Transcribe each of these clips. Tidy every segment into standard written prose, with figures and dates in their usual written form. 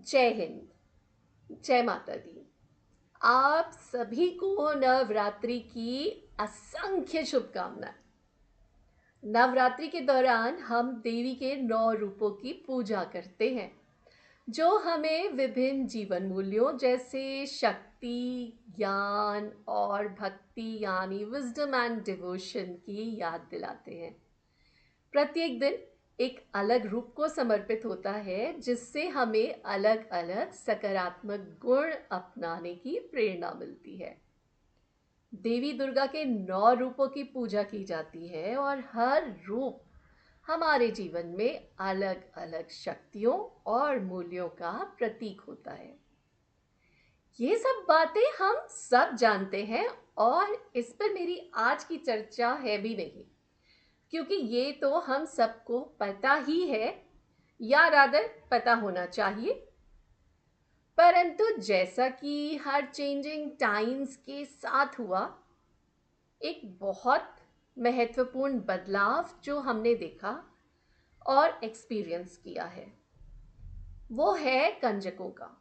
जय हिंद। जय माता दी। आप सभी को नवरात्रि की असंख्य शुभकामनाएं। नवरात्रि के दौरान हम देवी के 9 रूपों की पूजा करते हैं जो हमें विभिन्न जीवन मूल्यों जैसे शक्ति, ज्ञान और भक्ति यानी विजडम एंड डिवोशन की याद दिलाते हैं। प्रत्येक दिन एक अलग रूप को समर्पित होता है जिससे हमें अलग अलग सकारात्मक गुण अपनाने की प्रेरणा मिलती है। देवी दुर्गा के 9 रूपों की पूजा की जाती है और हर रूप हमारे जीवन में अलग अलग शक्तियों और मूल्यों का प्रतीक होता है। ये सब बातें हम सब जानते हैं और इस पर मेरी आज की चर्चा है भी नहीं, क्योंकि ये तो हम सबको पता ही है या रादर पता होना चाहिए। परंतु जैसा कि हर चेंजिंग टाइम्स के साथ हुआ, एक बहुत महत्वपूर्ण बदलाव जो हमने देखा और एक्सपीरियंस किया है वो है कंजकों का।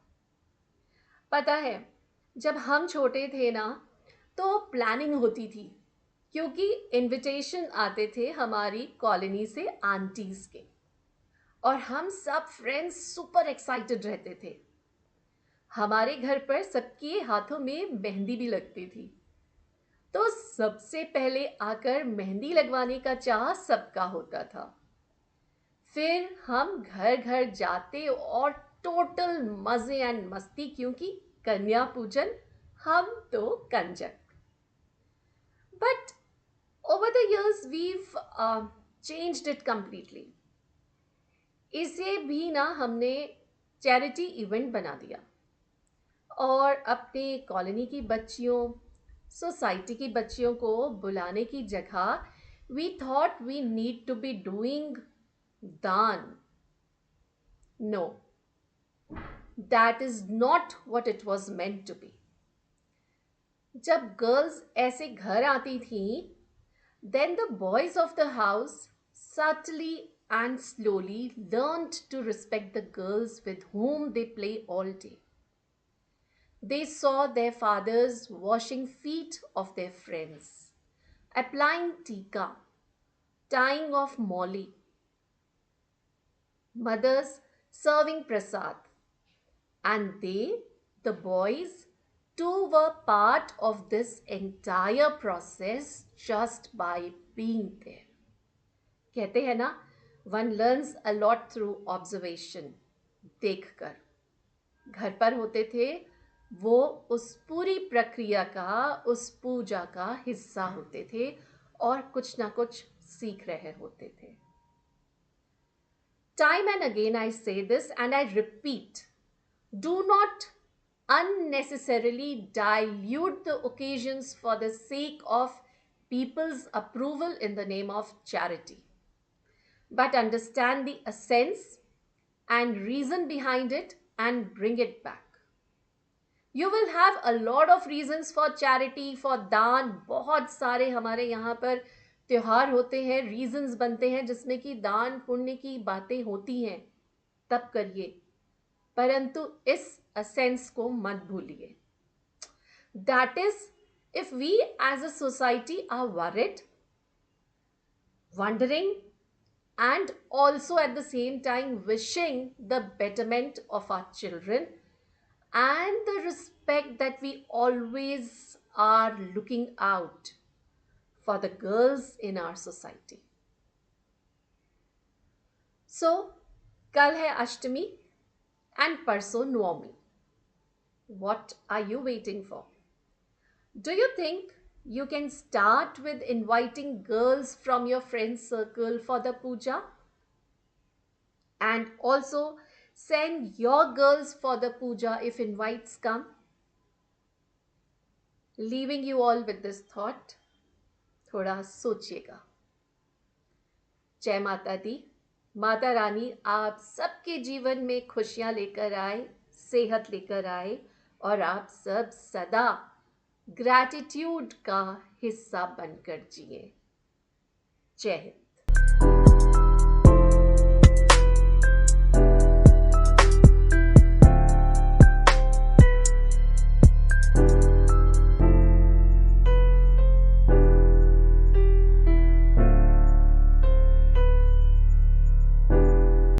पता है, जब हम छोटे थे ना तो प्लानिंग होती थी, क्योंकि इनविटेशन आते थे हमारी कॉलोनी से आंटीज के, और हम सब फ्रेंड्स सुपर एक्साइटेड रहते थे। हमारे घर पर सबके हाथों में मेहंदी भी लगती थी, तो सबसे पहले आकर मेहंदी लगवाने का चाह सबका होता था। फिर हम घर घर जाते और टोटल मजे एंड मस्ती, क्योंकि कन्या पूजन हम तो कंजक। But over the years we've changed it completely. इसे भी ना हमने चैरिटी इवेंट बना दिया और अपने कॉलोनी की बच्चियों, सोसाइटी की बच्चियों को बुलाने की जगह we thought we need to be doing दान. No, that is not what it was meant to be. जब गर्ल्स ऐसे घर आती थीं, then the boys of the house subtly and slowly learned to respect the girls with whom they play all day. They saw their fathers washing feet of their friends, applying tika, tying off molly, mothers serving prasad, and they, the boys, too were part of this entire process just by being there. कहते हैं ना, one learns a lot through observation. देखकर घर पर होते थे, वो उस पूरी प्रक्रिया का, उस पूजा का हिस्सा होते थे और कुछ ना कुछ सीख रहे होते थे। Time and again I say this and I repeat, do not unnecessarily dilute the occasions for the sake of people's approval in the name of charity, but understand the essence and reason behind it and bring it back. You will have a lot of reasons for charity, for दान। बहुत सारे हमारे यहाँ पर त्योहार होते हैं, reasons बनते हैं जिसमें कि दान पुण्य की बातें होती हैं, तब करिए, परंतु इस असेंस को मत भूलिए। That is, if we as a society are worried, wondering, and also at the same time wishing the betterment of our children and the respect that we always are looking out for the girls in our society. So, kal hai Ashtami and parso Navami. What are you waiting for? Do you think you can start with inviting girls from your friend circle for the puja? And also send your girls for the puja if invites come? Leaving you all with this thought, थोड़ा सोचिएगा। जय माता दी। माता रानी आप सबके जीवन में खुशियां लेकर आए, सेहत लेकर आए और आप सब सदा ग्रैटिट्यूड का हिस्सा बनकर जिए। जय हिंद।